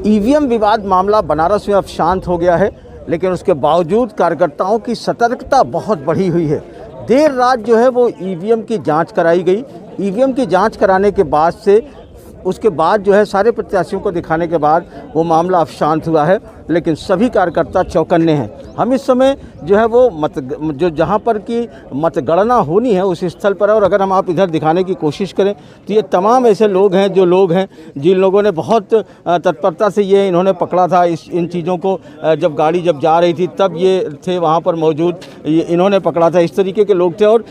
EVM विवाद मामला बनारस में अब शांत हो गया है, लेकिन उसके बावजूद कार्यकर्ताओं की सतर्कता बहुत बढ़ी हुई है। देर रात जो है वो ईवीएम की जांच कराई गई। ईवीएम की जांच कराने के बाद से उसके बाद जो है सारे प्रत्याशियों को दिखाने के बाद वो मामला अब शांत हुआ है, लेकिन सभी कार्यकर्ता चौकन्ने हैं। हम इस समय जो है वो जहाँ पर की मतगणना होनी है उस स्थल पर है, और अगर हम आप इधर दिखाने की कोशिश करें तो ये तमाम ऐसे लोग हैं जिन लोगों ने बहुत तत्परता से इन्होंने पकड़ा था इन चीज़ों को। जब गाड़ी जा रही थी तब ये थे वहाँ पर मौजूद, इन्होंने पकड़ा था। इस तरीके के लोग थे। और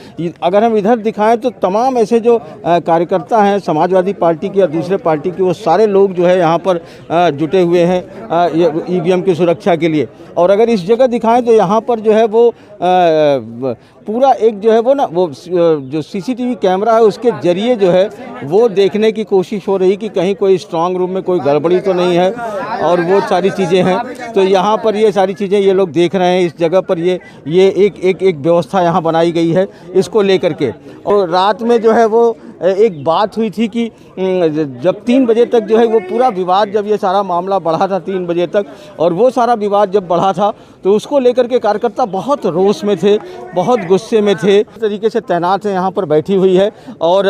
अगर हम इधर दिखाएं तो तमाम ऐसे जो कार्यकर्ता हैं समाजवादी पार्टी की या दूसरे पार्टी की, वो सारे लोग जो है यहाँ पर जुटे हुए हैं ईवीएम की सुरक्षा के लिए। और अगर इस जगह दिखाएं तो यहाँ पर जो है वो पूरा एक जो है वो ना वो जो सीसीटीवी कैमरा है उसके ज़रिए जो है वो देखने की कोशिश हो रही कि कहीं कोई स्ट्रांग रूम में कोई गड़बड़ी तो नहीं है, और वो सारी चीज़ें हैं। तो यहाँ पर ये सारी चीज़ें ये लोग देख रहे हैं। इस जगह पर ये एक व्यवस्था यहाँ बनाई गई है इसको लेकर के। और रात में जो है वो एक बात हुई थी कि जब 3 बजे तक जो है वो पूरा विवाद, जब ये सारा मामला बढ़ा था 3 बजे तक, और वो सारा विवाद जब बढ़ा था तो उसको लेकर के कार्यकर्ता बहुत रोष में थे, बहुत गुस्से में थे। इस तरीके से तैनात है यहाँ पर बैठी हुई है। और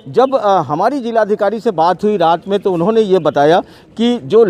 जब हमारी जिलाधिकारी से बात हुई रात में तो उन्होंने ये बताया कि जो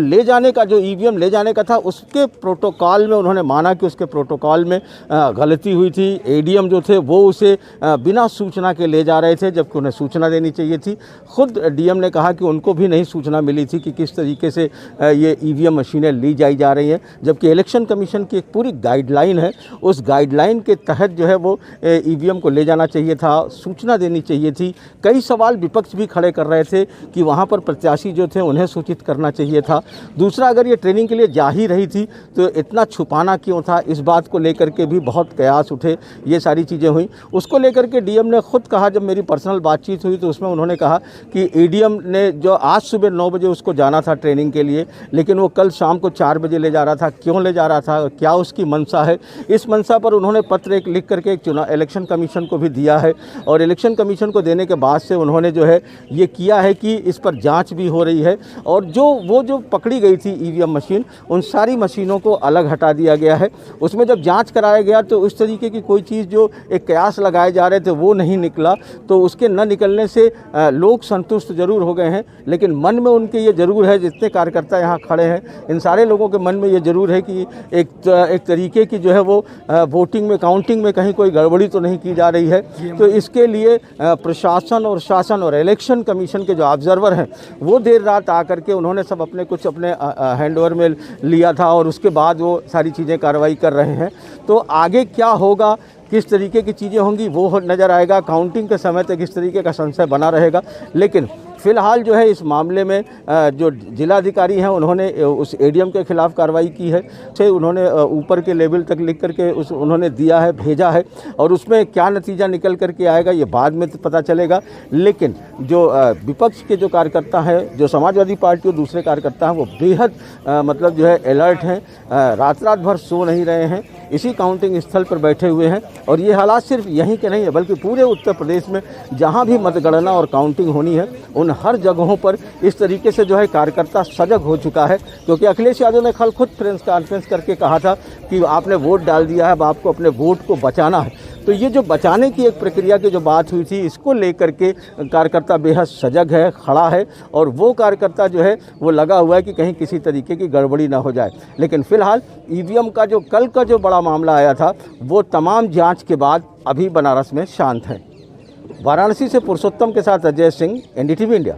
ईवीएम ले जाने का था उसके प्रोटोकॉल में उन्होंने माना कि उसके प्रोटोकॉल में गलती हुई थी। एडीएम जो थे वो उसे बिना सूचना के ले जा रहे थे, जबकि उन्हें सूचना देनी चाहिए थी। खुद डीएम ने कहा कि उनको भी नहीं सूचना मिली थी कि किस तरीके से ये ईवीएम मशीनें ली जा रही हैं, जबकि इलेक्शन कमीशन की एक पूरी गाइडलाइन है। उस गाइडलाइन के तहत जो है वो ईवीएम को ले जाना चाहिए था, सूचना देनी चाहिए थी। कई सवाल विपक्ष भी खड़े कर रहे थे कि वहाँ पर प्रत्याशी जो थे उन्हें सूचित करना चाहिए था। दूसरा, अगर ये ट्रेनिंग के लिए जा ही रही थी तो इतना छुपाना क्यों था, इस बात को लेकर के भी बहुत कयास उठे। ये सारी चीज़ें हुई। उसको लेकर के डीएम ने खुद कहा, जब मेरी पर्सनल बातचीत हुई तो उसमें उन्होंने कहा कि एडीएम ने जो आज सुबह 9 बजे उसको जाना था ट्रेनिंग के लिए, लेकिन वो कल शाम को 4 बजे ले जा रहा था। क्यों ले जा रहा था, क्या उसकी मंशा है, इस मंशा पर उन्होंने पत्र एक लिख करके इलेक्शन कमीशन को भी दिया है। और इलेक्शन कमीशन को देने के बाद से उन्होंने जो है ये किया है कि इस पर जांच भी हो रही है। और जो पकड़ी गई थी ईवीएम मशीन, उन सारी मशीनों को अलग हटा दिया गया है। उसमें जब जांच कराया गया तो उस तरीके की कोई चीज़ जो एक कयास लगाए जा रहे थे वो नहीं निकला। तो उसके न निकलने से लोग संतुष्ट जरूर हो गए हैं, लेकिन मन में उनके ये ज़रूर है, जितने कार्यकर्ता यहाँ खड़े हैं इन सारे लोगों के मन में ये ज़रूर है कि एक तरीके की जो है वो वोटिंग में, काउंटिंग में कहीं कोई गड़बड़ी तो नहीं की जा रही है। तो इसके लिए प्रशासन और शासन और इलेक्शन कमीशन के जो ऑब्जर्वर हैं वो देर रात आकर के उन्होंने सब अपने हैंडओवर में लिया था, और उसके बाद वो सारी चीज़ें कार्रवाई कर रहे हैं। तो आगे क्या होगा, किस तरीके की चीज़ें होंगी वो नज़र आएगा। काउंटिंग के समय तक इस तरीके का संशय बना रहेगा, लेकिन फ़िलहाल जो है इस मामले में जो जिलाधिकारी हैं उन्होंने उस एडीएम के खिलाफ़ कार्रवाई की है। उन्होंने ऊपर के लेवल तक लिख करके उन्होंने दिया है, भेजा है, और उसमें क्या नतीजा निकल करके आएगा ये बाद में तो पता चलेगा। लेकिन जो विपक्ष के जो कार्यकर्ता हैं, जो समाजवादी पार्टी और दूसरे कार्यकर्ता हैं, वो बेहद मतलब जो है अलर्ट हैं, रात भर सो नहीं रहे हैं, इसी काउंटिंग स्थल पर बैठे हुए हैं। और ये हालात सिर्फ यहीं के नहीं है, बल्कि पूरे उत्तर प्रदेश में जहाँ भी मतगणना और काउंटिंग होनी है उन हर जगहों पर इस तरीके से जो है कार्यकर्ता सजग हो चुका है। क्योंकि अखिलेश यादव ने कल खुद प्रेस कॉन्फ्रेंस करके कहा था कि आपने वोट डाल दिया है, अब आपको अपने वोट को बचाना है। तो ये जो बचाने की एक प्रक्रिया की जो बात हुई थी, इसको लेकर के कार्यकर्ता बेहद सजग है, खड़ा है, और वो कार्यकर्ता जो है वो लगा हुआ है कि कहीं किसी तरीके की गड़बड़ी ना हो जाए। लेकिन फ़िलहाल ईवीएम का जो कल का जो बड़ा मामला आया था वो तमाम जांच के बाद अभी बनारस में शांत है। वाराणसी से पुरुषोत्तम के साथ अजय सिंह, एनडीटीवी इंडिया।